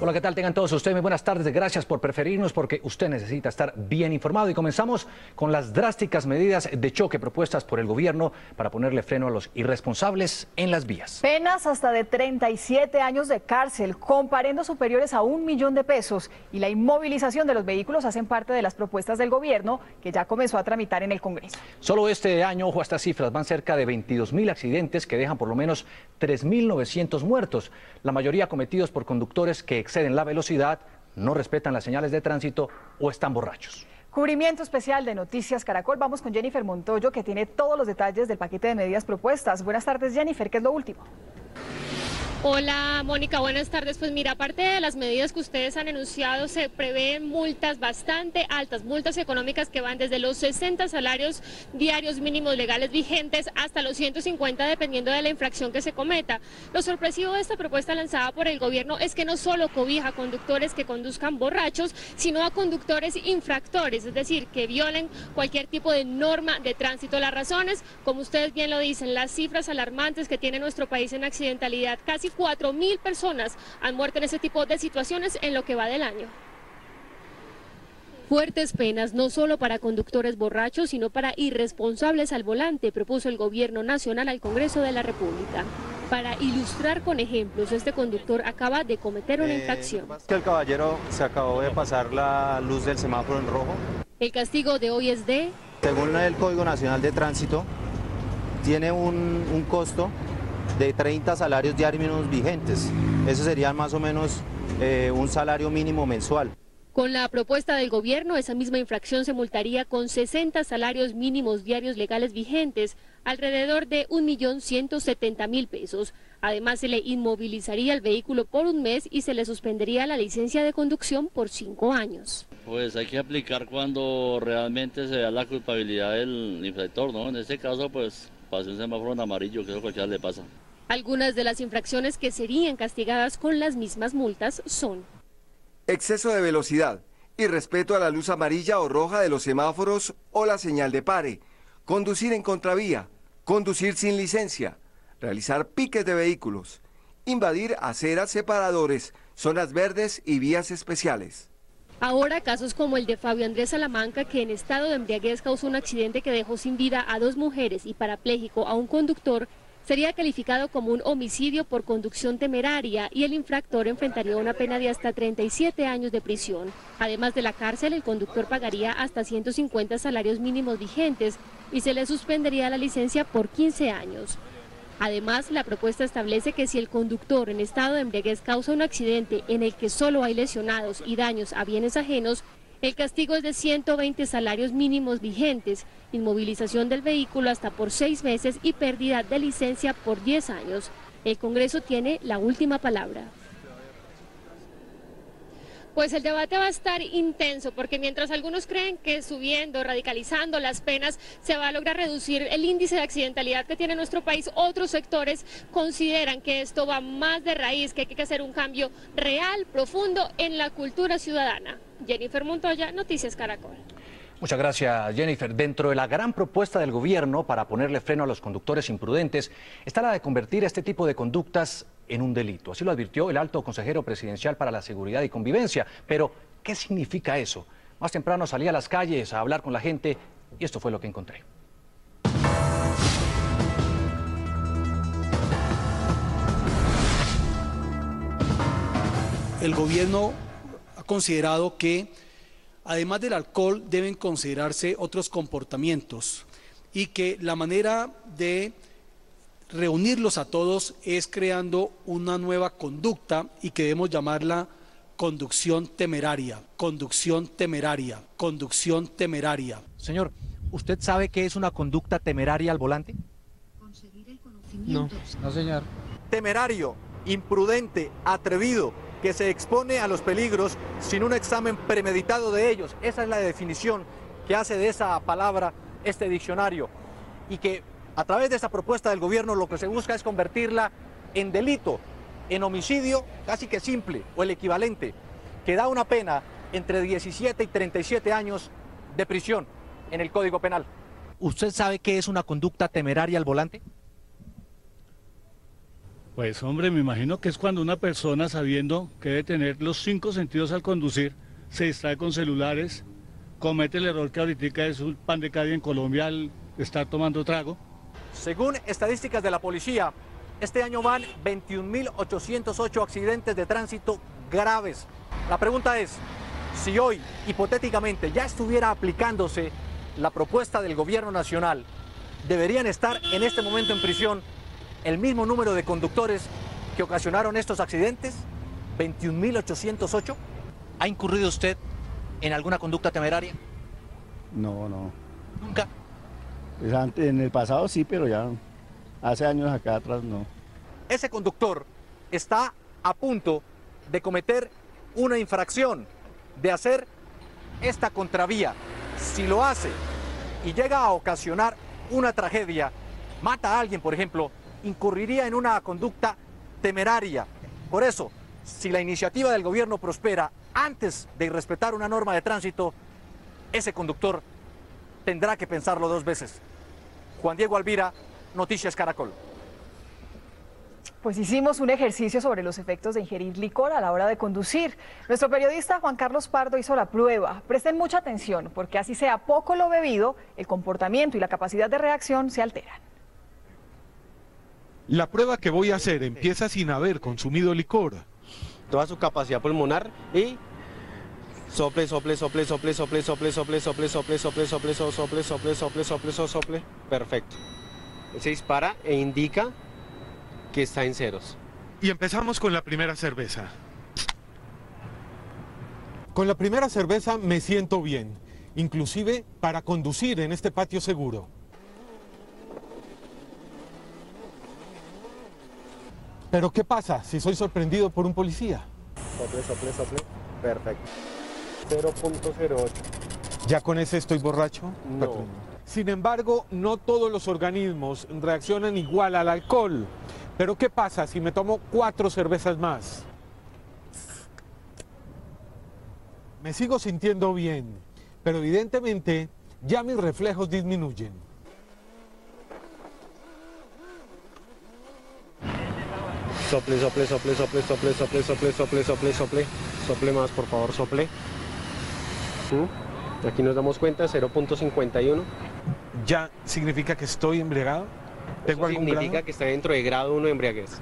Hola, ¿qué tal? Tengan todos ustedes muy buenas tardes. Gracias por preferirnos porque usted necesita estar bien informado. Y comenzamos con las drásticas medidas de choque propuestas por el gobierno para ponerle freno a los irresponsables en las vías. Penas hasta de 37 años de cárcel, comparendos superiores a 1 millón de pesos y la inmovilización de los vehículos hacen parte de las propuestas del gobierno que ya comenzó a tramitar en el Congreso. Solo este año, ojo a estas cifras, van cerca de 22.000 accidentes que dejan por lo menos 3.900 muertos, la mayoría cometidos por conductores que exceden la velocidad, no respetan las señales de tránsito o están borrachos. Cubrimiento especial de Noticias Caracol. Vamos con Jennifer Montoyo, que tiene todos los detalles del paquete de medidas propuestas. Buenas tardes, Jennifer, ¿qué es lo último? Hola Mónica, buenas tardes. Pues mira, aparte de las medidas que ustedes han enunciado, se prevén multas bastante altas, multas económicas que van desde los 60 salarios diarios mínimos legales vigentes hasta los 150 dependiendo de la infracción que se cometa. Lo sorpresivo de esta propuesta lanzada por el gobierno es que no solo cobija a conductores que conduzcan borrachos, sino a conductores infractores, es decir, que violen cualquier tipo de norma de tránsito. Las razones, como ustedes bien lo dicen, las cifras alarmantes que tiene nuestro país en accidentalidad, casi 4.000 personas han muerto en ese tipo de situaciones en lo que va del año. Fuertes penas, no solo para conductores borrachos, sino para irresponsables al volante, propuso el gobierno nacional al Congreso de la República. Para ilustrar con ejemplos, este conductor acaba de cometer una infracción. Que el caballero se acabó de pasar la luz del semáforo en rojo. El castigo de hoy es de... Según el Código Nacional de Tránsito, tiene un costo de 30 salarios diarios mínimos vigentes. Eso sería más o menos un salario mínimo mensual. Con la propuesta del gobierno, esa misma infracción se multaría con 60 salarios mínimos diarios legales vigentes, alrededor de 1.170.000 pesos. Además, se le inmovilizaría el vehículo por un mes y se le suspendería la licencia de conducción por 5 años. Pues hay que aplicar cuando realmente se da la culpabilidad del infractor, ¿no? En este caso, pues, pasó un semáforo en amarillo, que eso cualquiera le pasa. Algunas de las infracciones que serían castigadas con las mismas multas son: exceso de velocidad, irrespeto a la luz amarilla o roja de los semáforos o la señal de pare, conducir en contravía, conducir sin licencia, realizar piques de vehículos, invadir aceras, separadores, zonas verdes y vías especiales. Ahora casos como el de Fabio Andrés Salamanca, que en estado de embriaguez causó un accidente que dejó sin vida a 2 mujeres y parapléjico a un conductor, sería calificado como un homicidio por conducción temeraria y el infractor enfrentaría una pena de hasta 37 años de prisión. Además de la cárcel, el conductor pagaría hasta 150 salarios mínimos vigentes y se le suspendería la licencia por 15 años. Además, la propuesta establece que si el conductor en estado de embriaguez causa un accidente en el que solo hay lesionados y daños a bienes ajenos, el castigo es de 120 salarios mínimos vigentes, inmovilización del vehículo hasta por 6 meses y pérdida de licencia por 10 años. El Congreso tiene la última palabra. Pues el debate va a estar intenso porque mientras algunos creen que subiendo, radicalizando las penas se va a lograr reducir el índice de accidentalidad que tiene nuestro país, otros sectores consideran que esto va más de raíz, que hay que hacer un cambio real, profundo en la cultura ciudadana. Jennifer Montoya, Noticias Caracol. Muchas gracias, Jennifer. Dentro de la gran propuesta del gobierno para ponerle freno a los conductores imprudentes está la de convertir este tipo de conductas en un delito. Así lo advirtió el alto consejero presidencial para la seguridad y convivencia. Pero, ¿qué significa eso? Más temprano salí a las calles a hablar con la gente y esto fue lo que encontré. El gobierno ha considerado que además del alcohol deben considerarse otros comportamientos y que la manera de reunirlos a todos es creando una nueva conducta y que debemos llamarla conducción temeraria, conducción temeraria, conducción temeraria. Señor, ¿usted sabe qué es una conducta temeraria al volante? Conseguir el conocimiento. No, señor. Temerario, imprudente, atrevido, que se expone a los peligros sin un examen premeditado de ellos. Esa es la definición que hace de esa palabra este diccionario. Y que a través de esa propuesta del gobierno lo que se busca es convertirla en delito, en homicidio casi que simple o el equivalente, que da una pena entre 17 y 37 años de prisión en el Código Penal. ¿Usted sabe qué es una conducta temeraria al volante? Pues hombre, me imagino que es cuando una persona, sabiendo que debe tener los 5 sentidos al conducir, se distrae con celulares, comete el error que ahorita es un pan de cada día en Colombia al estar tomando trago. Según estadísticas de la policía, este año van 21.808 accidentes de tránsito graves. La pregunta es, si hoy, hipotéticamente, ya estuviera aplicándose la propuesta del gobierno nacional, ¿deberían estar en este momento en prisión el mismo número de conductores que ocasionaron estos accidentes? ¿21.808? ¿Ha incurrido usted en alguna conducta temeraria? No. ¿Nunca? Pues antes, en el pasado sí, pero ya hace años acá atrás no. Ese conductor está a punto de cometer una infracción, de hacer esta contravía. Si lo hace y llega a ocasionar una tragedia, mata a alguien, por ejemplo, incurriría en una conducta temeraria. Por eso, si la iniciativa del gobierno prospera antes de irrespetar una norma de tránsito, ese conductor tendrá que pensarlo 2 veces. Juan Diego Alvira, Noticias Caracol. Pues hicimos un ejercicio sobre los efectos de ingerir licor a la hora de conducir. Nuestro periodista Juan Carlos Pardo hizo la prueba. Presten mucha atención, porque así sea poco lo bebido, el comportamiento y la capacidad de reacción se alteran. La prueba que voy a hacer empieza sin haber consumido licor. Toda su capacidad pulmonar y sople, sople, sople, sople, sople, sople, sople, sople, sople, sople, sople, sople, sople, sople, sople, sople. Perfecto. Se dispara e indica que está en ceros. Y empezamos con la primera cerveza. Con la primera cerveza me siento bien, inclusive para conducir en este patio seguro. Pero ¿qué pasa si soy sorprendido por un policía? Sople, sople, sople. Perfecto. 0.08. ¿Ya con ese estoy borracho? No. Sin embargo, no todos los organismos reaccionan igual al alcohol. Pero ¿qué pasa si me tomo 4 cervezas más? Me sigo sintiendo bien, pero evidentemente ya mis reflejos disminuyen. Sople, sople, sople, sople, sople, sople, sople, sople, sople, sople. Sople más, por favor, sople. Aquí nos damos cuenta, 0.51. ¿Ya significa que estoy embriagado? ¿Tengo algún grado? Significa que está dentro de grado 1 de embriaguez.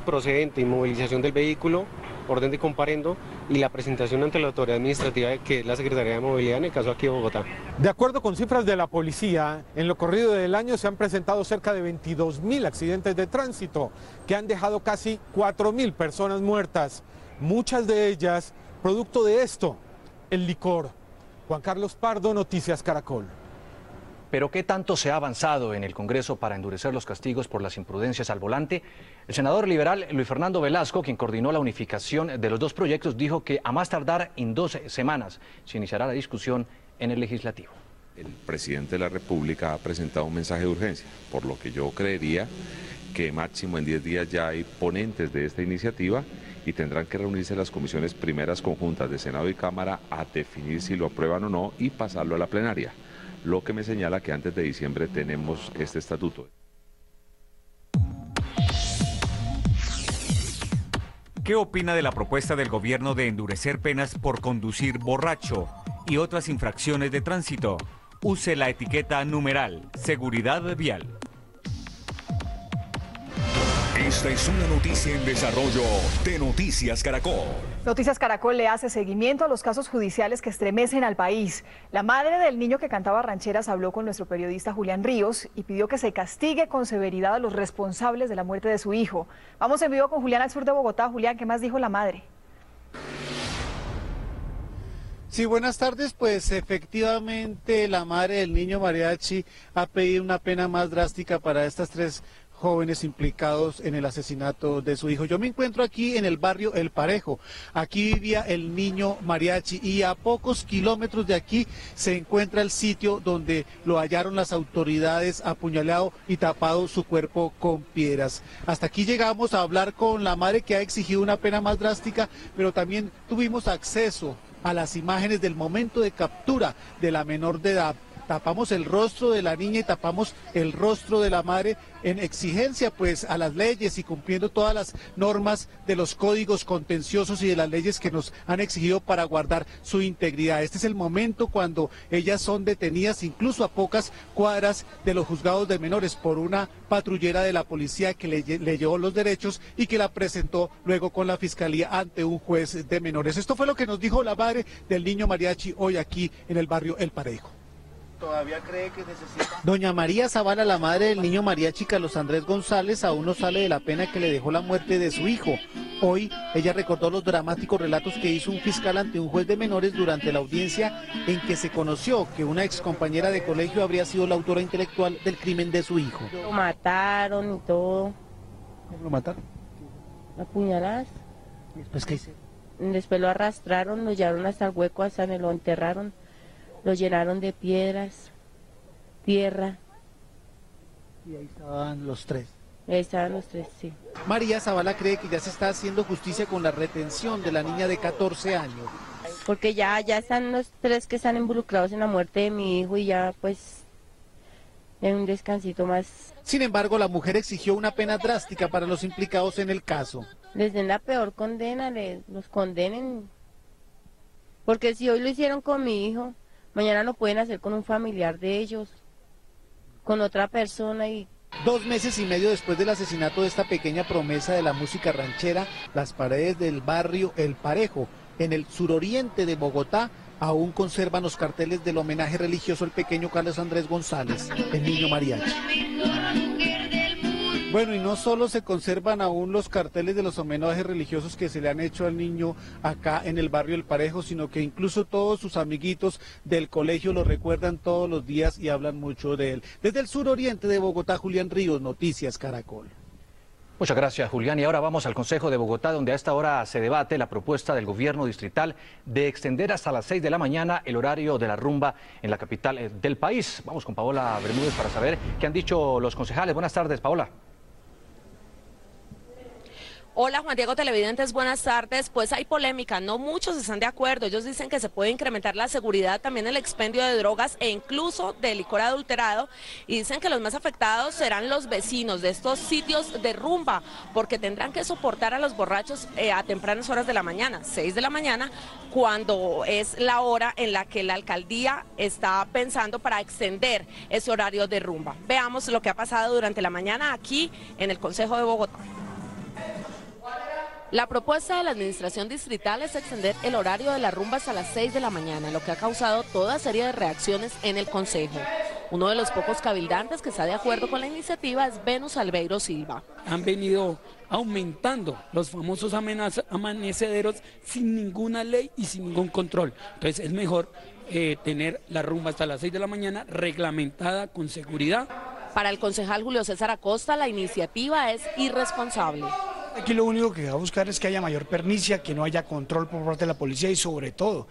Procedente, inmovilización del vehículo, orden de comparendo y la presentación ante la autoridad administrativa, que es la Secretaría de Movilidad, en el caso aquí de Bogotá. De acuerdo con cifras de la policía, en lo corrido del año se han presentado cerca de 22.000 accidentes de tránsito que han dejado casi 4.000 personas muertas, muchas de ellas producto de esto, el licor. Juan Carlos Pardo, Noticias Caracol. Pero ¿qué tanto se ha avanzado en el Congreso para endurecer los castigos por las imprudencias al volante? El senador liberal Luis Fernando Velasco, quien coordinó la unificación de los 2 proyectos, dijo que a más tardar en 2 semanas se iniciará la discusión en el legislativo. El presidente de la República ha presentado un mensaje de urgencia, por lo que yo creería que máximo en 10 días ya hay ponentes de esta iniciativa y tendrán que reunirse las comisiones primeras conjuntas de Senado y Cámara a definir si lo aprueban o no y pasarlo a la plenaria. Lo que me señala que antes de diciembre tenemos este estatuto. ¿Qué opina de la propuesta del gobierno de endurecer penas por conducir borracho y otras infracciones de tránsito? Use la etiqueta numeral Seguridad Vial. Esta es una noticia en desarrollo de Noticias Caracol. Noticias Caracol le hace seguimiento a los casos judiciales que estremecen al país. La madre del niño que cantaba rancheras habló con nuestro periodista Julián Ríos y pidió que se castigue con severidad a los responsables de la muerte de su hijo. Vamos en vivo con Julián al sur de Bogotá. Julián, ¿qué más dijo la madre? Sí, buenas tardes. Pues efectivamente la madre del niño mariachi ha pedido una pena más drástica para estas 3 jóvenes implicados en el asesinato de su hijo. Yo me encuentro aquí en el barrio El Parejo. Aquí vivía el niño mariachi y a pocos kilómetros de aquí se encuentra el sitio donde lo hallaron las autoridades apuñalado y tapado su cuerpo con piedras. Hasta aquí llegamos a hablar con la madre, que ha exigido una pena más drástica, pero también tuvimos acceso a las imágenes del momento de captura de la menor de edad. tapamos el rostro de la niña y tapamos el rostro de la madre en exigencia pues a las leyes y cumpliendo todas las normas de los códigos contenciosos y de las leyes que nos han exigido para guardar su integridad. Este es el momento cuando ellas son detenidas incluso a pocas cuadras de los juzgados de menores por una patrullera de la policía que le llevó los derechos y que la presentó luego con la fiscalía ante un juez de menores. Esto fue lo que nos dijo la madre del niño mariachi hoy aquí en el barrio El Parejo. ¿Todavía cree que necesita? Doña María Zavala, la madre del niño mariachi Carlos Andrés González, aún no sale de la pena que le dejó la muerte de su hijo. Hoy ella recordó los dramáticos relatos que hizo un fiscal ante un juez de menores durante la audiencia en que se conoció que una excompañera de colegio habría sido la autora intelectual del crimen de su hijo. Lo mataron y todo. ¿Cómo lo mataron? A puñaladas. ¿Después qué hicieron? Después lo arrastraron, lo llevaron hasta el hueco, hasta me lo enterraron. Lo llenaron de piedras, tierra. Y ahí estaban los tres. Ahí estaban los tres, sí. María Zavala cree que ya se está haciendo justicia con la retención de la niña de 14 años. Porque ya están los tres que están involucrados en la muerte de mi hijo y ya pues en un descansito más. Sin embargo, la mujer exigió una pena drástica para los implicados en el caso. Les den la peor condena, los condenen. Porque si hoy lo hicieron con mi hijo, mañana lo pueden hacer con un familiar de ellos, con otra persona y... 2 meses y medio después del asesinato de esta pequeña promesa de la música ranchera, las paredes del barrio El Parejo, en el suroriente de Bogotá, aún conservan los carteles del homenaje religioso al pequeño Carlos Andrés González, el niño mariachi. Bueno, y no solo se conservan aún los carteles de los homenajes religiosos que se le han hecho al niño acá en el barrio El Parejo, sino que incluso todos sus amiguitos del colegio lo recuerdan todos los días y hablan mucho de él. Desde el suroriente de Bogotá, Julián Ríos, Noticias Caracol. Muchas gracias, Julián. Y ahora vamos al Consejo de Bogotá, donde a esta hora se debate la propuesta del gobierno distrital de extender hasta las 6 de la mañana el horario de la rumba en la capital del país. Vamos con Paola Bermúdez para saber qué han dicho los concejales. Buenas tardes, Paola. Hola Juan Diego, televidentes, buenas tardes. Pues hay polémica, no muchos están de acuerdo. Ellos dicen que se puede incrementar la seguridad, también el expendio de drogas e incluso de licor adulterado. Y dicen que los más afectados serán los vecinos de estos sitios de rumba, porque tendrán que soportar a los borrachos a tempranas horas de la mañana, 6 de la mañana, cuando es la hora en la que la alcaldía está pensando para extender ese horario de rumba. Veamos lo que ha pasado durante la mañana aquí en el Consejo de Bogotá. La propuesta de la administración distrital es extender el horario de la rumba hasta las 6 de la mañana, lo que ha causado toda serie de reacciones en el Consejo. Uno de los pocos cabildantes que está de acuerdo con la iniciativa es Venus Albeiro Silva. Han venido aumentando los famosos amanecederos sin ninguna ley y sin ningún control. Entonces es mejor tener la rumba hasta las 6 de la mañana reglamentada con seguridad. Para el concejal Julio César Acosta, la iniciativa es irresponsable. Aquí lo único que va a buscar es que haya mayor pernicia, que no haya control por parte de la policía y sobre todo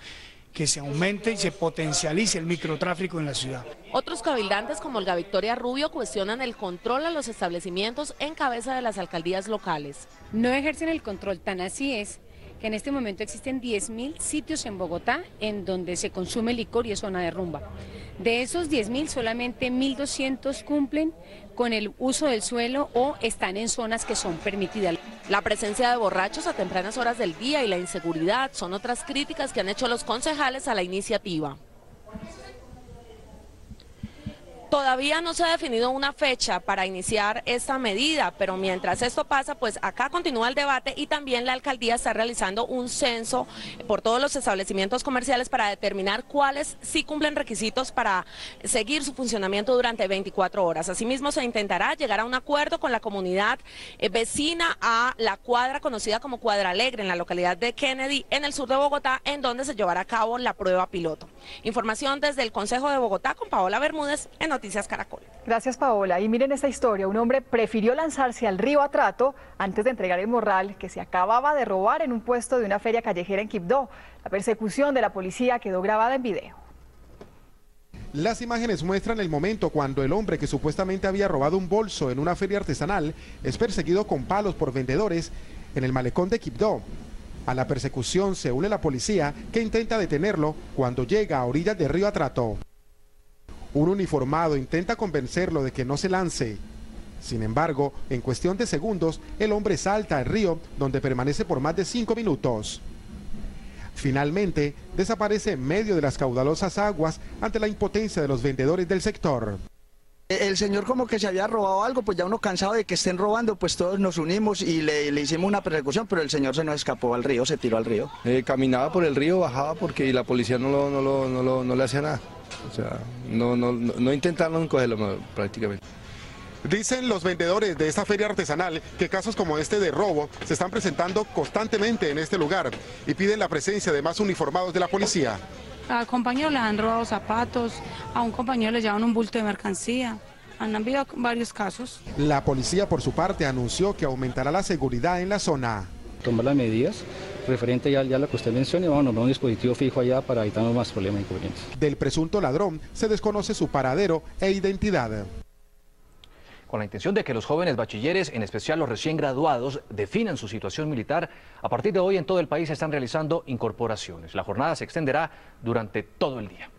que se aumente y se potencialice el microtráfico en la ciudad. Otros cabildantes como Olga Victoria Rubio cuestionan el control a los establecimientos en cabeza de las alcaldías locales. No ejercen el control, tan así es que en este momento existen 10.000 sitios en Bogotá en donde se consume licor y es zona de rumba. De esos 10.000, solamente 1.200 cumplen con el uso del suelo o están en zonas que son permitidas. La presencia de borrachos a tempranas horas del día y la inseguridad son otras críticas que han hecho los concejales a la iniciativa. Todavía no se ha definido una fecha para iniciar esta medida, pero mientras esto pasa, pues acá continúa el debate y también la alcaldía está realizando un censo por todos los establecimientos comerciales para determinar cuáles sí cumplen requisitos para seguir su funcionamiento durante 24 horas. Asimismo, se intentará llegar a un acuerdo con la comunidad vecina a la cuadra conocida como Cuadra Alegre en la localidad de Kennedy, en el sur de Bogotá, en donde se llevará a cabo la prueba piloto. Información desde el Consejo de Bogotá con Paola Bermúdez en Noticias Caracol. Gracias, Paola. Y miren esta historia, un hombre prefirió lanzarse al río Atrato antes de entregar el morral que se acababa de robar en un puesto de una feria callejera en Quibdó. La persecución de la policía quedó grabada en video. Las imágenes muestran el momento cuando el hombre que supuestamente había robado un bolso en una feria artesanal es perseguido con palos por vendedores en el malecón de Quibdó. A la persecución se une la policía que intenta detenerlo cuando llega a orillas del río Atrato. Un uniformado intenta convencerlo de que no se lance. Sin embargo, en cuestión de segundos, el hombre salta al río, donde permanece por más de 5 minutos. Finalmente, desaparece en medio de las caudalosas aguas ante la impotencia de los vendedores del sector. El señor como que se había robado algo, pues ya uno cansado de que estén robando, pues todos nos unimos y le hicimos una persecución, pero el señor se nos escapó al río, se tiró al río. Caminaba por el río, bajaba porque la policía no le hacía nada. O sea, no intentaron cogerlo prácticamente. Dicen los vendedores de esta feria artesanal que casos como este de robo se están presentando constantemente en este lugar y piden la presencia de más uniformados de la policía. A compañeros les han robado zapatos, a un compañero le llevan un bulto de mercancía. Han habido varios casos. La policía, por su parte, anunció que aumentará la seguridad en la zona. Tomar las medidas referente ya a lo que usted menciona y vamos a nombrar un dispositivo fijo allá para evitarnos más problemas e inconvenientes. Del presunto ladrón se desconoce su paradero e identidad. Con la intención de que los jóvenes bachilleres, en especial los recién graduados, definan su situación militar, a partir de hoy en todo el país se están realizando incorporaciones. La jornada se extenderá durante todo el día.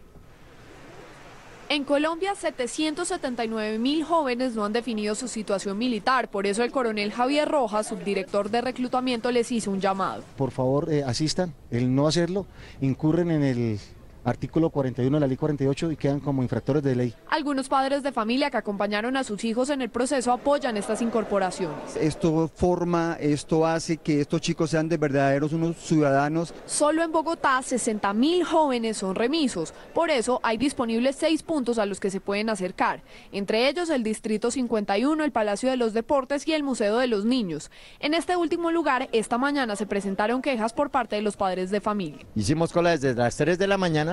En Colombia, 779.000 jóvenes no han definido su situación militar. Por eso el coronel Javier Rojas, subdirector de reclutamiento, les hizo un llamado. Por favor, asistan. El no hacerlo, incurren en el artículo 41 de la ley 48 y quedan como infractores de ley. Algunos padres de familia que acompañaron a sus hijos en el proceso apoyan estas incorporaciones. Esto hace que estos chicos sean de verdaderos unos ciudadanos. Solo en Bogotá 60.000 jóvenes son remisos, por eso hay disponibles 6 puntos a los que se pueden acercar, entre ellos el Distrito 51, el Palacio de los Deportes y el Museo de los Niños. En este último lugar, esta mañana se presentaron quejas por parte de los padres de familia. Hicimos cola desde las 3 de la mañana.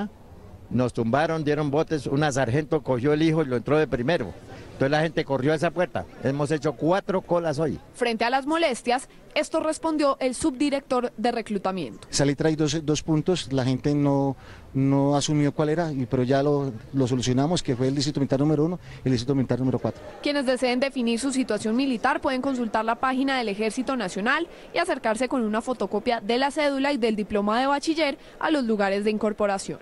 Nos tumbaron, dieron botes, una sargento cogió el hijo y lo entró de primero. Entonces la gente corrió a esa puerta. Hemos hecho 4 colas hoy. Frente a las molestias, esto respondió el subdirector de reclutamiento. Esa ley trae dos puntos, la gente no asumió cuál era, pero ya lo solucionamos, que fue el distrito militar número 1 y el distrito militar número 4. Quienes deseen definir su situación militar pueden consultar la página del Ejército Nacional y acercarse con una fotocopia de la cédula y del diploma de bachiller a los lugares de incorporación.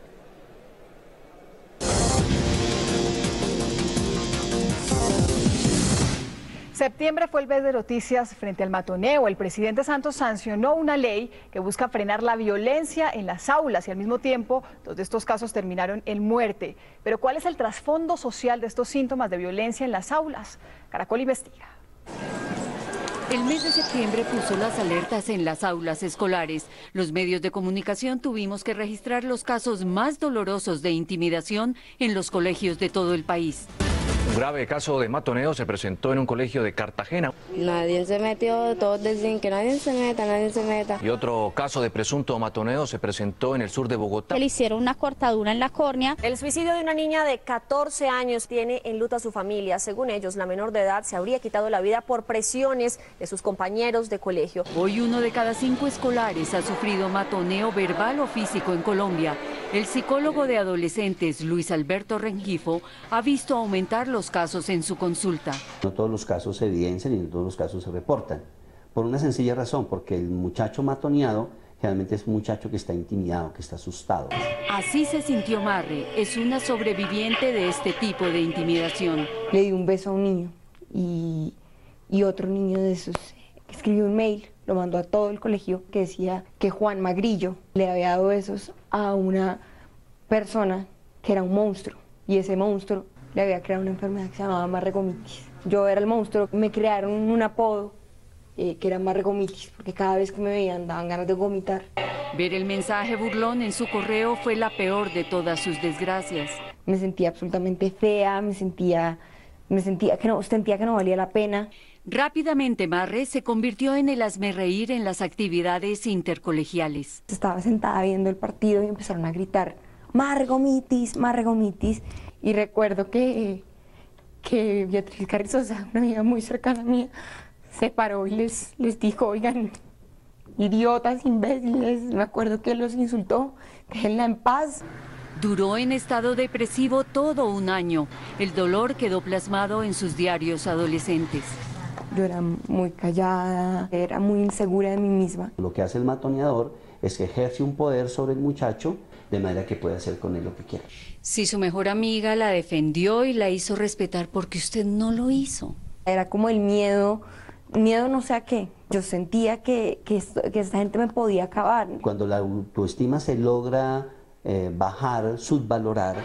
Septiembre fue el mes de noticias frente al matoneo. El presidente Santos sancionó una ley que busca frenar la violencia en las aulas y al mismo tiempo 2 de estos casos terminaron en muerte. Pero ¿cuál es el trasfondo social de estos síntomas de violencia en las aulas? Caracol investiga. El mes de septiembre puso las alertas en las aulas escolares. Los medios de comunicación tuvimos que registrar los casos más dolorosos de intimidación en los colegios de todo el país. Un grave caso de matoneo se presentó en un colegio de Cartagena. Nadie se metió, todos decían que nadie se meta. Y otro caso de presunto matoneo se presentó en el sur de Bogotá. Le hicieron una cortadura en la córnea. El suicidio de una niña de 14 años tiene en luto a su familia. Según ellos, la menor de edad se habría quitado la vida por presiones de sus compañeros de colegio. Hoy 1 de cada 5 escolares ha sufrido matoneo verbal o físico en Colombia. El psicólogo de adolescentes, Luis Alberto Rengifo, ha visto aumentar los casos en su consulta. No todos los casos se evidencian y no todos los casos se reportan, por una sencilla razón, porque el muchacho matoneado generalmente es un muchacho que está intimidado, que está asustado. Así se sintió Marre, es una sobreviviente de este tipo de intimidación. Le di un beso a un niño y otro niño de esos escribió un mail, lo mandó a todo el colegio que decía que Juan Magrillo le había dado besos a una persona que era un monstruo y ese monstruo le había creado una enfermedad que se llamaba marregomitis. Yo era el monstruo, me crearon un apodo que era marregomitis porque cada vez que me veían daban ganas de vomitar. Ver el mensaje burlón en su correo fue la peor de todas sus desgracias. Me sentía absolutamente fea, sentía que no valía la pena. Rápidamente Marre se convirtió en el hazmerreír en las actividades intercolegiales. Estaba sentada viendo el partido y empezaron a gritar marregomitis, marregomitis. Y recuerdo que Beatriz Carrizosa, una amiga muy cercana mía, se paró y les dijo, oigan, idiotas, imbéciles. Me acuerdo que los insultó, déjenla en paz. Duró en estado depresivo todo un año. El dolor quedó plasmado en sus diarios adolescentes. Yo era muy callada, era muy insegura de mí misma. Lo que hace el matoneador es que ejerce un poder sobre el muchacho de manera que pueda hacer con él lo que quiera. Si su mejor amiga la defendió y la hizo respetar porque usted no lo hizo. Era como el miedo no sé a qué. Yo sentía que esta gente me podía acabar. Cuando la autoestima se logra bajar, subvalorar,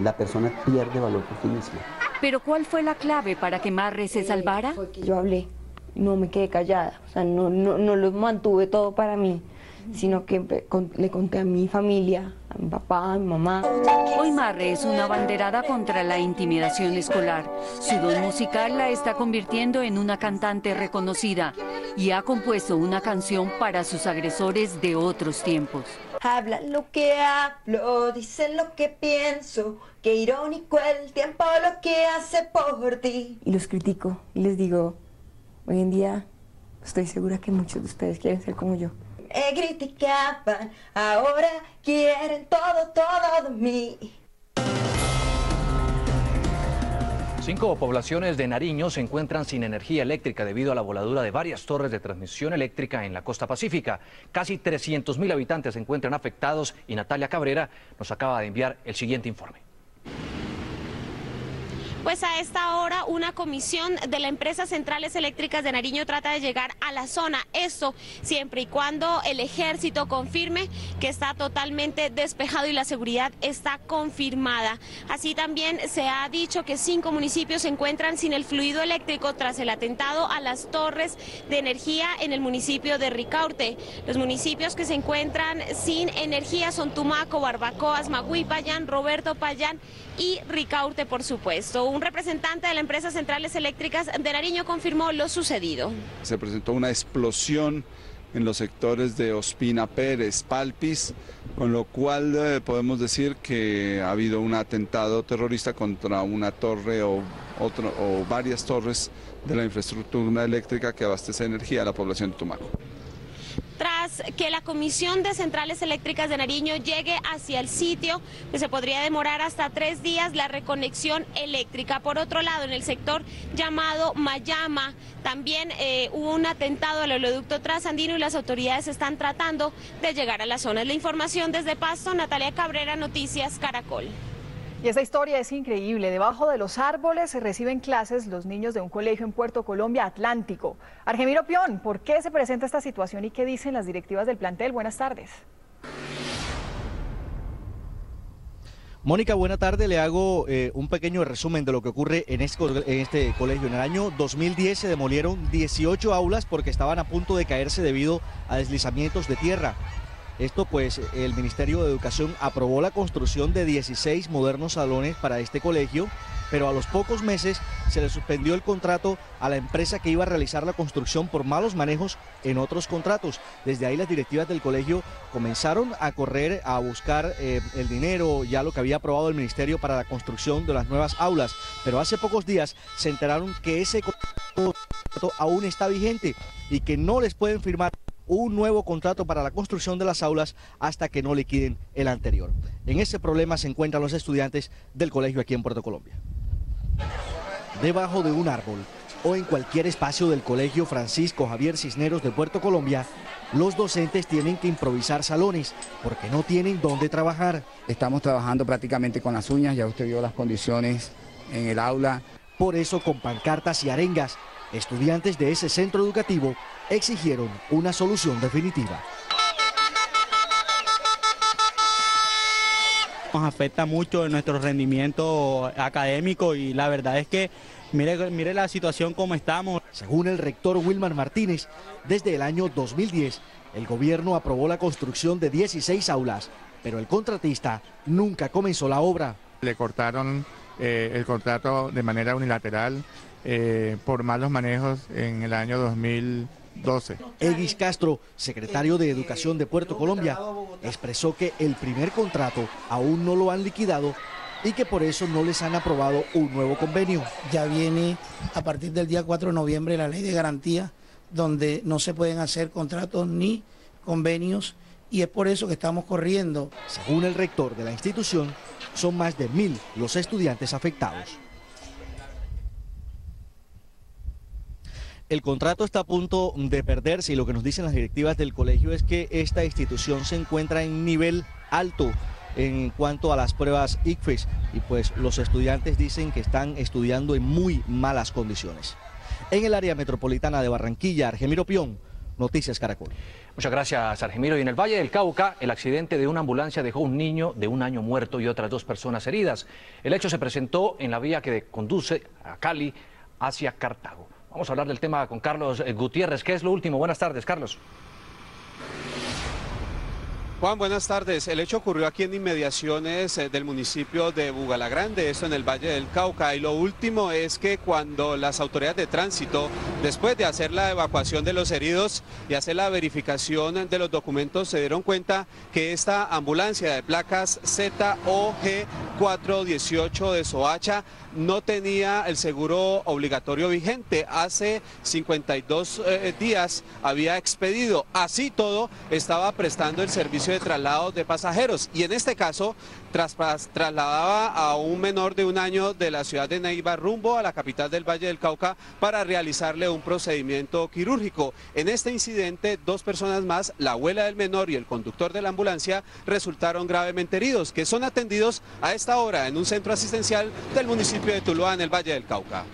la persona pierde valor por sí misma. ¿Pero cuál fue la clave para que Marre se salvara? Fue que yo hablé, no me quedé callada, o sea, no lo mantuve todo para mí, sino que le conté a mi familia, a mi papá, a mi mamá. Hoy Marre es una banderada contra la intimidación escolar. Su don musical la está convirtiendo en una cantante reconocida y ha compuesto una canción para sus agresores de otros tiempos. Habla lo que hablo, dice lo que pienso, qué irónico el tiempo lo que hace por ti. Y los critico y les digo, hoy en día estoy segura que muchos de ustedes quieren ser como yo. Me criticaban, ahora quieren todo de mí. 5 poblaciones de Nariño se encuentran sin energía eléctrica debido a la voladura de varias torres de transmisión eléctrica en la costa pacífica. Casi 300.000 habitantes se encuentran afectados y Natalia Cabrera nos acaba de enviar el siguiente informe. Pues a esta hora una comisión de la empresa Centrales Eléctricas de Nariño trata de llegar a la zona. Esto siempre y cuando el ejército confirme que está totalmente despejado y la seguridad está confirmada. Así también se ha dicho que 5 municipios se encuentran sin el fluido eléctrico tras el atentado a las torres de energía en el municipio de Ricaurte. Los municipios que se encuentran sin energía son Tumaco, Barbacoas, Magüí, Payán, Roberto Payán y Ricaurte, por supuesto. Un representante de la empresa Centrales Eléctricas de Nariño confirmó lo sucedido. Se presentó una explosión en los sectores de Ospina Pérez, Palpis, con lo cual podemos decir que ha habido un atentado terrorista contra una torre o varias torres de la infraestructura eléctrica que abastece energía a la población de Tumaco. Tras que la Comisión de Centrales Eléctricas de Nariño llegue hacia el sitio, pues se podría demorar hasta 3 días la reconexión eléctrica. Por otro lado, en el sector llamado Mayama, también hubo un atentado al oleoducto trasandino y las autoridades están tratando de llegar a la zona. La información desde Pasto, Natalia Cabrera, Noticias Caracol. Y esta historia es increíble. Debajo de los árboles se reciben clases los niños de un colegio en Puerto Colombia Atlántico. Argemiro Pion, ¿por qué se presenta esta situación y qué dicen las directivas del plantel? Buenas tardes. Mónica, buena tarde. Le hago un pequeño resumen de lo que ocurre en este colegio. En el año 2010 se demolieron 18 aulas porque estaban a punto de caerse debido a deslizamientos de tierra. Esto pues el Ministerio de Educación aprobó la construcción de 16 modernos salones para este colegio, pero a los pocos meses se le suspendió el contrato a la empresa que iba a realizar la construcción por malos manejos en otros contratos. Desde ahí las directivas del colegio comenzaron a correr a buscar el dinero, ya lo que había aprobado el Ministerio para la construcción de las nuevas aulas, pero hace pocos días se enteraron que ese contrato aún está vigente y que no les pueden firmar un nuevo contrato para la construcción de las aulas hasta que no liquiden el anterior. En ese problema se encuentran los estudiantes del colegio aquí en Puerto Colombia. Debajo de un árbol o en cualquier espacio del colegio Francisco Javier Cisneros de Puerto Colombia, los docentes tienen que improvisar salones porque no tienen dónde trabajar. Estamos trabajando prácticamente con las uñas, ya usted vio las condiciones en el aula. Por eso, con pancartas y arengas, estudiantes de ese centro educativo exigieron una solución definitiva. Nos afecta mucho en nuestro rendimiento académico y la verdad es que mire la situación como estamos. Según el rector Wilmar Martínez, desde el año 2010 el gobierno aprobó la construcción de 16 aulas, pero el contratista nunca comenzó la obra. Le cortaron el contrato de manera unilateral por malos manejos en el año 2012. Egis Castro, secretario de Educación de Puerto Colombia, expresó que el primer contrato aún no lo han liquidado y que por eso no les han aprobado un nuevo convenio. Ya viene a partir del día 4 de noviembre la ley de garantía, donde no se pueden hacer contratos ni convenios, y es por eso que estamos corriendo. Según el rector de la institución, son más de 1000 los estudiantes afectados. El contrato está a punto de perderse y lo que nos dicen las directivas del colegio es que esta institución se encuentra en nivel alto en cuanto a las pruebas ICFES y pues los estudiantes dicen que están estudiando en muy malas condiciones. En el área metropolitana de Barranquilla, Argemiro Pion, Noticias Caracol. Muchas gracias, Argemiro. Y en el Valle del Cauca, el accidente de una ambulancia dejó un niño de 1 año muerto y otras 2 personas heridas. El hecho se presentó en la vía que conduce a Cali hacia Cartago. Vamos a hablar del tema con Carlos Gutiérrez. ¿Qué es lo último? Buenas tardes, Carlos. Juan, buenas tardes. El hecho ocurrió aquí en inmediaciones del municipio de Bugalagrande, esto en el Valle del Cauca. Y lo último es que cuando las autoridades de tránsito, después de hacer la evacuación de los heridos y hacer la verificación de los documentos, se dieron cuenta que esta ambulancia de placas ZOG 418 de Soacha no tenía el seguro obligatorio vigente. Hace 52 días había expedido. Así todo, estaba prestando el servicio de traslado de pasajeros y en este caso trasladaba a un menor de 1 año de la ciudad de Neiva rumbo a la capital del Valle del Cauca para realizarle un procedimiento quirúrgico. En este incidente, 2 personas más, la abuela del menor y el conductor de la ambulancia, resultaron gravemente heridos, que son atendidos a esta hora en un centro asistencial del municipio de Tuluá, en el Valle del Cauca.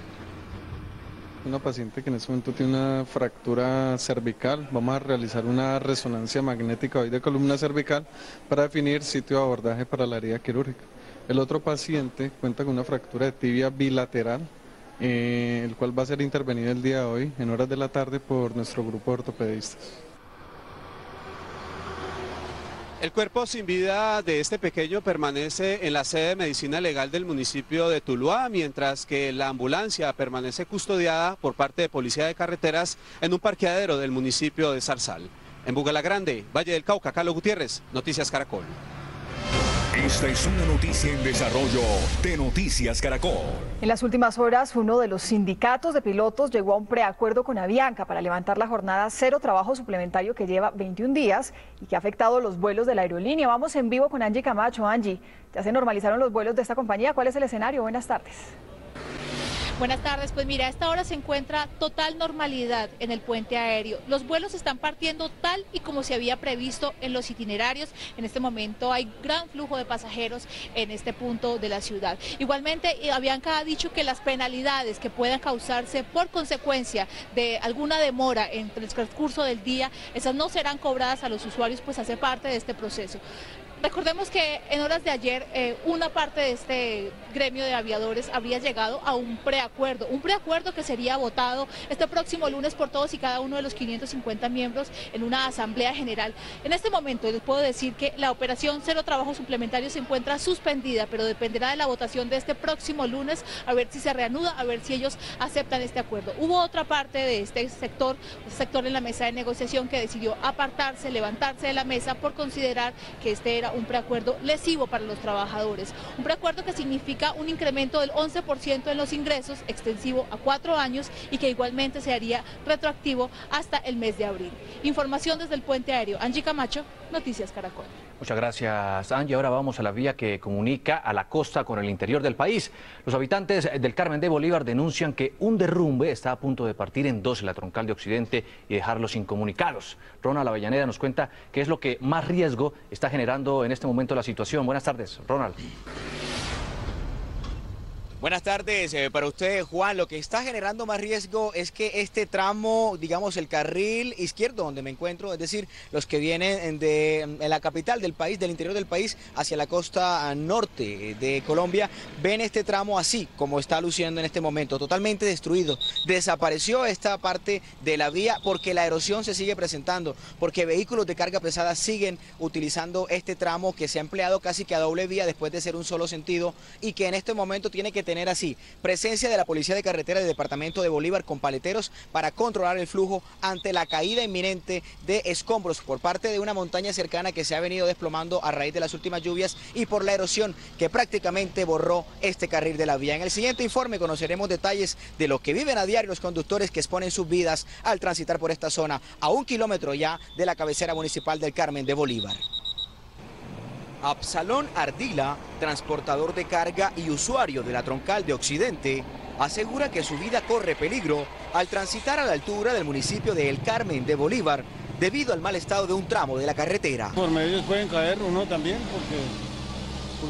Una paciente que en este momento tiene una fractura cervical. Vamos a realizar una resonancia magnética hoy de columna cervical para definir sitio de abordaje para la herida quirúrgica. El otro paciente cuenta con una fractura de tibia bilateral, el cual va a ser intervenido el día de hoy en horas de la tarde por nuestro grupo de ortopedistas. El cuerpo sin vida de este pequeño permanece en la sede de medicina legal del municipio de Tuluá, mientras que la ambulancia permanece custodiada por parte de Policía de Carreteras en un parqueadero del municipio de Zarzal. En Bugalagrande, Valle del Cauca, Carlos Gutiérrez, Noticias Caracol. Esta es una noticia en desarrollo de Noticias Caracol. En las últimas horas, uno de los sindicatos de pilotos llegó a un preacuerdo con Avianca para levantar la jornada cero trabajo suplementario que lleva 21 días y que ha afectado los vuelos de la aerolínea. Vamos en vivo con Angie Camacho. Angie, ya se normalizaron los vuelos de esta compañía. ¿Cuál es el escenario? Buenas tardes. Buenas tardes, pues mira, a esta hora se encuentra total normalidad en el puente aéreo. Los vuelos están partiendo tal y como se había previsto en los itinerarios. En este momento hay gran flujo de pasajeros en este punto de la ciudad. Igualmente, Avianca ha dicho que las penalidades que puedan causarse por consecuencia de alguna demora entre el transcurso del día, esas no serán cobradas a los usuarios, pues hace parte de este proceso. Recordemos que en horas de ayer una parte de este gremio de aviadores habría llegado a un preacuerdo que sería votado este próximo lunes por todos y cada uno de los 550 miembros en una asamblea general. En este momento les puedo decir que la operación Cero Trabajo Suplementario se encuentra suspendida, pero dependerá de la votación de este próximo lunes, a ver si se reanuda, a ver si ellos aceptan este acuerdo. Hubo otra parte de este sector en la mesa de negociación que decidió apartarse, levantarse de la mesa por considerar que este era un preacuerdo lesivo para los trabajadores. Un preacuerdo que significa un incremento del 11% en los ingresos, extensivo a 4 años y que igualmente se haría retroactivo hasta el mes de abril. Información desde el puente aéreo. Angie Camacho, Noticias Caracol. Muchas gracias, Angie. Ahora vamos a la vía que comunica a la costa con el interior del país. Los habitantes del Carmen de Bolívar denuncian que un derrumbe está a punto de partir en 2 la troncal de Occidente y dejarlos incomunicados. Ronald Avellaneda nos cuenta qué es lo que más riesgo está generando en este momento la situación. Buenas tardes, Ronald. Buenas tardes para usted, Juan. Lo que está generando más riesgo es que este tramo, digamos el carril izquierdo donde me encuentro, es decir, los que vienen en la capital del país, del interior del país, hacia la costa norte de Colombia, ven este tramo así como está luciendo en este momento, totalmente destruido. Desapareció esta parte de la vía porque la erosión se sigue presentando, porque vehículos de carga pesada siguen utilizando este tramo que se ha empleado casi que a doble vía después de ser un solo sentido y que en este momento tiene que tener así presencia de la Policía de Carretera del Departamento de Bolívar con paleteros para controlar el flujo ante la caída inminente de escombros por parte de una montaña cercana que se ha venido desplomando a raíz de las últimas lluvias y por la erosión que prácticamente borró este carril de la vía. En el siguiente informe conoceremos detalles de lo que viven a diario los conductores que exponen sus vidas al transitar por esta zona a 1 kilómetro ya de la cabecera municipal del Carmen de Bolívar. Absalón Ardila, transportador de carga y usuario de la troncal de Occidente, asegura que su vida corre peligro al transitar a la altura del municipio de El Carmen de Bolívar, debido al mal estado de un tramo de la carretera. Por medios pueden caer, uno también, porque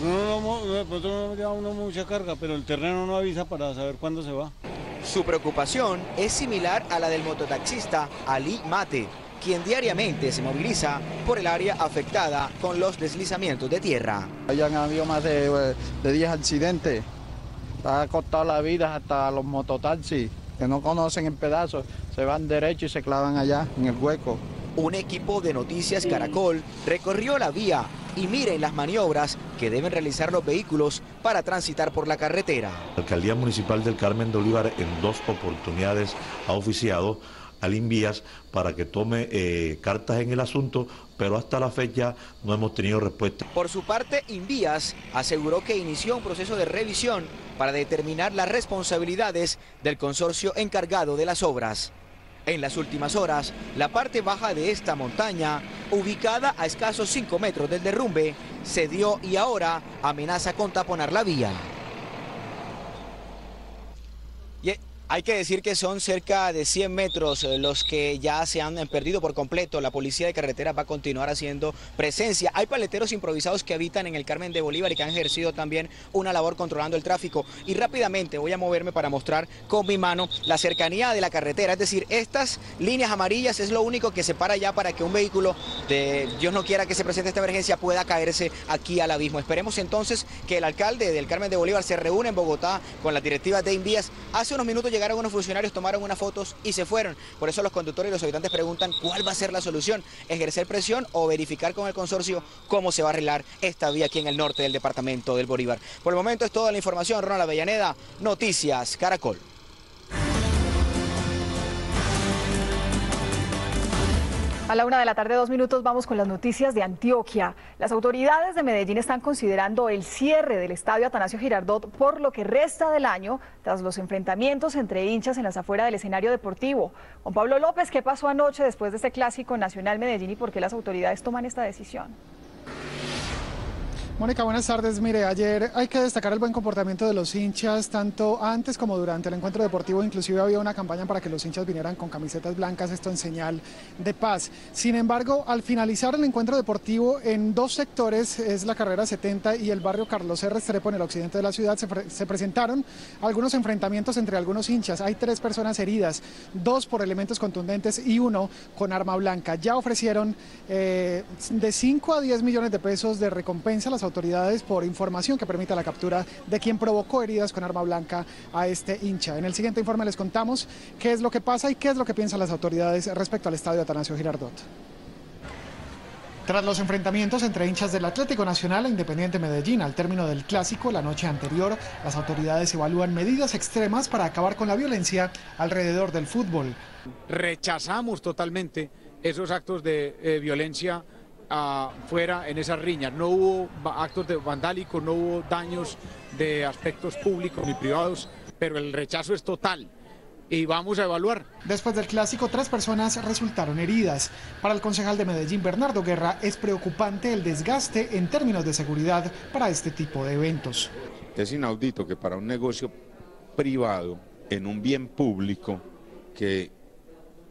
nosotros no lleva uno mucha carga, pero el terreno no avisa para saber cuándo se va. Su preocupación es similar a la del mototaxista Ali Mate, quien diariamente se moviliza por el área afectada con los deslizamientos de tierra. Hayan habido más de 10 accidentes, ha costado la vida hasta los mototaxis, que no conocen en pedazos, se van derecho y se clavan allá en el hueco. Un equipo de Noticias Caracol recorrió la vía y miren las maniobras que deben realizar los vehículos para transitar por la carretera. La Alcaldía Municipal del Carmen de Bolívar en 2 oportunidades ha oficiado al Invías para que tome cartas en el asunto, pero hasta la fecha no hemos tenido respuesta. Por su parte, Invías aseguró que inició un proceso de revisión para determinar las responsabilidades del consorcio encargado de las obras. En las últimas horas, la parte baja de esta montaña, ubicada a escasos 5 metros del derrumbe, cedió y ahora amenaza con taponar la vía. Hay que decir que son cerca de 100 metros los que ya se han perdido por completo. La policía de carretera va a continuar haciendo presencia. Hay paleteros improvisados que habitan en el Carmen de Bolívar y que han ejercido también una labor controlando el tráfico. Y rápidamente voy a moverme para mostrar con mi mano la cercanía de la carretera. Es decir, estas líneas amarillas es lo único que separa ya para que un vehículo, Dios no quiera que se presente esta emergencia, pueda caerse aquí al abismo. Esperemos entonces que el alcalde del Carmen de Bolívar se reúna en Bogotá con las directivas de Invías. Hace unos minutos llegaron unos funcionarios, tomaron unas fotos y se fueron. Por eso los conductores y los habitantes preguntan cuál va a ser la solución, ejercer presión o verificar con el consorcio cómo se va a arreglar esta vía aquí en el norte del departamento del Bolívar. Por el momento es toda la información. Ronald Avellaneda, Noticias Caracol. A la 1:02 p.m. vamos con las noticias de Antioquia. Las autoridades de Medellín están considerando el cierre del estadio Atanasio Girardot por lo que resta del año, tras los enfrentamientos entre hinchas en las afueras del escenario deportivo. Juan Pablo López, ¿qué pasó anoche después de este clásico nacional Medellín y por qué las autoridades toman esta decisión? Mónica, buenas tardes. Mire, ayer hay que destacar el buen comportamiento de los hinchas, tanto antes como durante el encuentro deportivo. Inclusive había una campaña para que los hinchas vinieran con camisetas blancas, esto en señal de paz. Sin embargo, al finalizar el encuentro deportivo, en 2 sectores, es la carrera 70 y el barrio Carlos R. Estrepo, en el occidente de la ciudad, se presentaron algunos enfrentamientos entre algunos hinchas. Hay 3 personas heridas, 2 por elementos contundentes y 1 con arma blanca. Ya ofrecieron de 5 a 10 millones de pesos de recompensa a las autoridades por información que permita la captura de quien provocó heridas con arma blanca a este hincha. En el siguiente informe les contamos qué es lo que pasa y qué es lo que piensan las autoridades respecto al estadio Atanasio Girardot. Tras los enfrentamientos entre hinchas del Atlético Nacional e Independiente Medellín al término del clásico la noche anterior, las autoridades evalúan medidas extremas para acabar con la violencia alrededor del fútbol. Rechazamos totalmente esos actos de violencia fuera en esas riñas. No hubo actos de vandálicos, no hubo daños de aspectos públicos ni privados, pero el rechazo es total y vamos a evaluar. Después del clásico, 3 personas resultaron heridas. Para el concejal de Medellín, Bernardo Guerra, es preocupante el desgaste en términos de seguridad para este tipo de eventos. Es inaudito que para un negocio privado, en un bien público que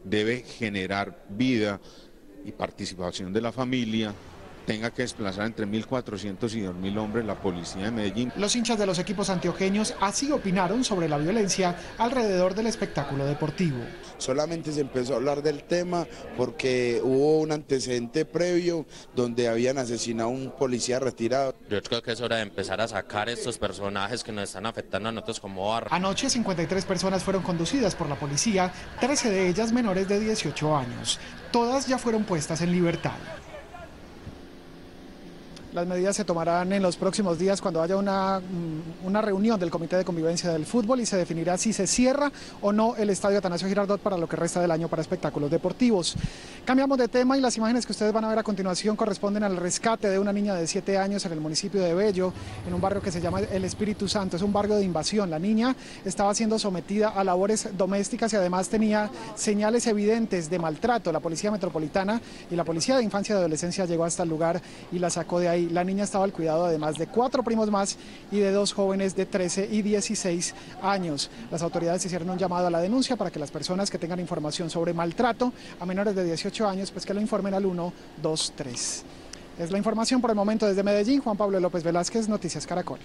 debe generar vida y participación de la familia, tenga que desplazar entre 1.400 y 2.000 hombres la policía de Medellín. Los hinchas de los equipos antioqueños así opinaron sobre la violencia alrededor del espectáculo deportivo. Solamente se empezó a hablar del tema porque hubo un antecedente previo donde habían asesinado a un policía retirado. Yo creo que es hora de empezar a sacar estos personajes que nos están afectando a nosotros como barrio. Anoche 53 personas fueron conducidas por la policía, 13 de ellas menores de 18 años. Todas ya fueron puestas en libertad. Las medidas se tomarán en los próximos días cuando haya una reunión del Comité de Convivencia del Fútbol y se definirá si se cierra o no el estadio Atanasio Girardot para lo que resta del año para espectáculos deportivos. Cambiamos de tema y las imágenes que ustedes van a ver a continuación corresponden al rescate de una niña de 7 años en el municipio de Bello, en un barrio que se llama El Espíritu Santo. Es un barrio de invasión. La niña estaba siendo sometida a labores domésticas y además tenía señales evidentes de maltrato. La Policía Metropolitana y la Policía de Infancia y Adolescencia llegó hasta el lugar y la sacó de ahí. ahí. La niña estaba al cuidado además de 4 primos más y de 2 jóvenes de 13 y 16 años. Las autoridades hicieron un llamado a la denuncia para que las personas que tengan información sobre maltrato a menores de 18 años, pues que lo informen al 123. Es la información por el momento desde Medellín. Juan Pablo López Velázquez, Noticias Caracol.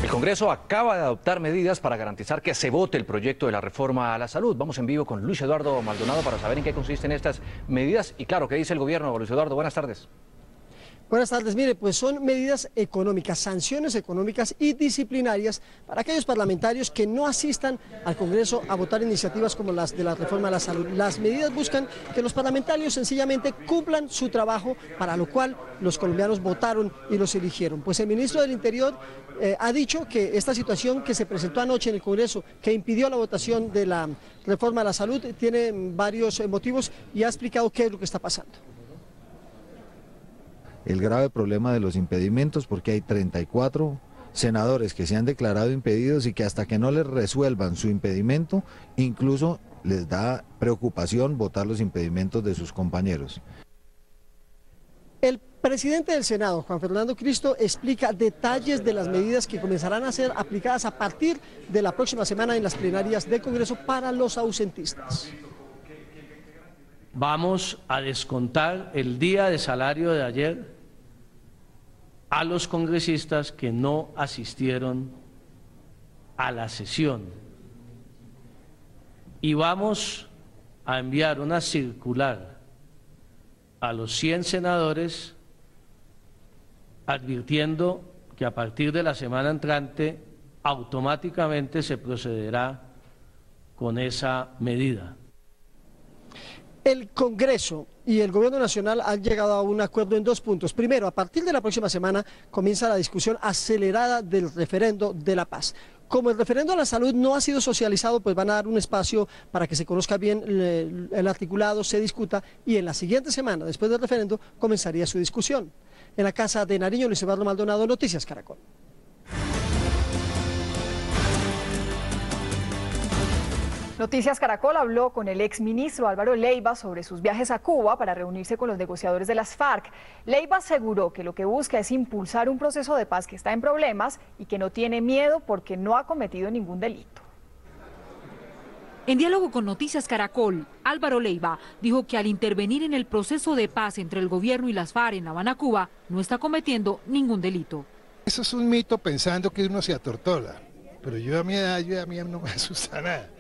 El Congreso acaba de adoptar medidas para garantizar que se vote el proyecto de la reforma a la salud. Vamos en vivo con Luis Eduardo Maldonado para saber en qué consisten estas medidas y claro, ¿qué dice el gobierno? Luis Eduardo, buenas tardes. Buenas tardes. Mire, pues son medidas económicas, sanciones económicas y disciplinarias para aquellos parlamentarios que no asistan al Congreso a votar iniciativas como las de la reforma a la salud. Las medidas buscan que los parlamentarios sencillamente cumplan su trabajo para lo cual los colombianos votaron y los eligieron. Pues el ministro del Interior ha dicho que esta situación que se presentó anoche en el Congreso, que impidió la votación de la reforma a la salud, tiene varios motivos y ha explicado qué es lo que está pasando. El grave problema de los impedimentos, porque hay 34 senadores que se han declarado impedidos y que hasta que no les resuelvan su impedimento, incluso les da preocupación votar los impedimentos de sus compañeros. El presidente del Senado, Juan Fernando Cristo, explica detalles de las medidas que comenzarán a ser aplicadas a partir de la próxima semana en las plenarias del Congreso para los ausentistas. Vamos a descontar el día de salario de ayer a los congresistas que no asistieron a la sesión. Y vamos a enviar una circular a los 100 senadores advirtiendo que a partir de la semana entrante automáticamente se procederá con esa medida. El Congreso y el Gobierno Nacional han llegado a un acuerdo en 2 puntos. Primero, a partir de la próxima semana comienza la discusión acelerada del referendo de la paz. Como el referendo a la salud no ha sido socializado, pues van a dar un espacio para que se conozca bien el articulado, se discuta y en la siguiente semana, después del referendo, comenzaría su discusión. En la Casa de Nariño, Luis Eduardo Maldonado, Noticias Caracol. Noticias Caracol habló con el exministro Álvaro Leiva sobre sus viajes a Cuba para reunirse con los negociadores de las FARC. Leiva aseguró que lo que busca es impulsar un proceso de paz que está en problemas y que no tiene miedo porque no ha cometido ningún delito. En diálogo con Noticias Caracol, Álvaro Leiva dijo que al intervenir en el proceso de paz entre el gobierno y las FARC en La Habana, Cuba, no está cometiendo ningún delito. Eso es un mito pensando que uno se atortola, pero yo a mi edad, a mí no me asusta nada.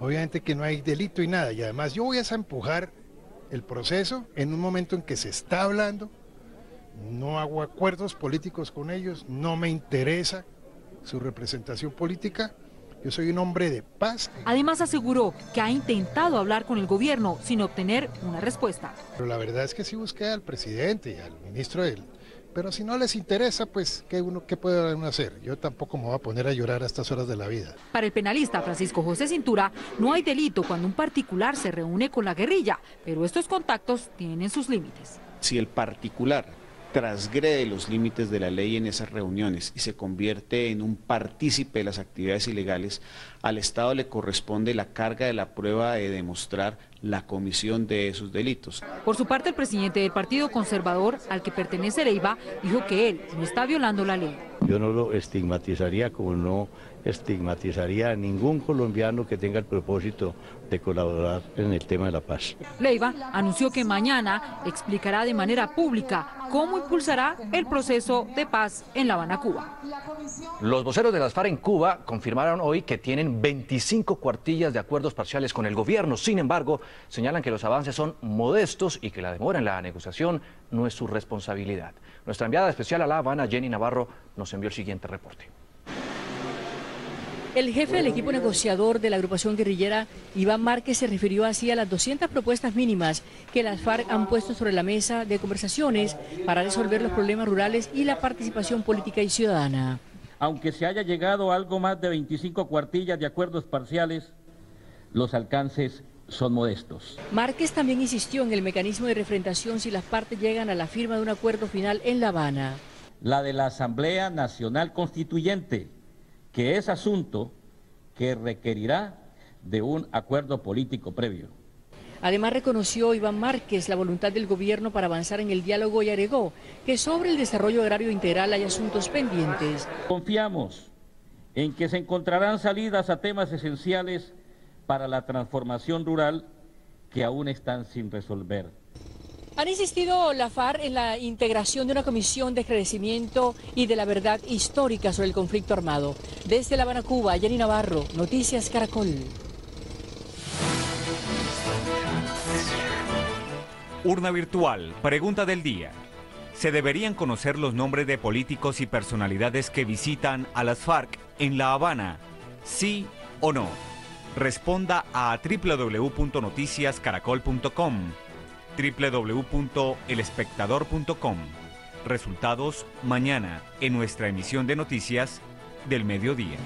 Obviamente que no hay delito y nada, y además yo voy a empujar el proceso en un momento en que se está hablando, no hago acuerdos políticos con ellos, no me interesa su representación política, yo soy un hombre de paz. Además aseguró que ha intentado hablar con el gobierno sin obtener una respuesta. Pero la verdad es que sí busqué al presidente y al ministro de él. Pero si no les interesa, pues, ¿qué puede uno hacer? Yo tampoco me voy a poner a llorar a estas horas de la vida. Para el penalista Francisco José Cintura, no hay delito cuando un particular se reúne con la guerrilla, pero estos contactos tienen sus límites. Si el particular transgrede los límites de la ley en esas reuniones y se convierte en un partícipe de las actividades ilegales, al Estado le corresponde la carga de la prueba de demostrar la comisión de esos delitos. Por su parte, el presidente del Partido Conservador, al que pertenece Leiva, dijo que él no está violando la ley. Yo no lo estigmatizaría como no estigmatizaría a ningún colombiano que tenga el propósito de colaborar en el tema de la paz. Leiva anunció que mañana explicará de manera pública cómo impulsará el proceso de paz en La Habana, Cuba. Los voceros de las FARC en Cuba confirmaron hoy que tienen 25 cuartillas de acuerdos parciales con el gobierno. Sin embargo, señalan que los avances son modestos y que la demora en la negociación no es su responsabilidad. Nuestra enviada especial a La Habana, Jenny Navarro, nos envió el siguiente reporte. El jefe del equipo negociador de la agrupación guerrillera, Iván Márquez, se refirió así a las 200 propuestas mínimas que las FARC han puesto sobre la mesa de conversaciones para resolver los problemas rurales y la participación política y ciudadana. Aunque se haya llegado a algo más de 25 cuartillas de acuerdos parciales, los alcances son modestos. Márquez también insistió en el mecanismo de refrentación si las partes llegan a la firma de un acuerdo final en La Habana. La de la Asamblea Nacional Constituyente, que es asunto que requerirá de un acuerdo político previo. Además, reconoció Iván Márquez la voluntad del gobierno para avanzar en el diálogo y agregó que sobre el desarrollo agrario integral hay asuntos pendientes. Confiamos en que se encontrarán salidas a temas esenciales para la transformación rural que aún están sin resolver. Han insistido la FARC en la integración de una comisión de esclarecimiento y de la verdad histórica sobre el conflicto armado. Desde La Habana, Cuba, Jenny Navarro, Noticias Caracol. Urna virtual, pregunta del día. ¿Se deberían conocer los nombres de políticos y personalidades que visitan a las FARC en La Habana? ¿Sí o no? Responda a www.noticiascaracol.com, www.elespectador.com. Resultados mañana en nuestra emisión de noticias del mediodía.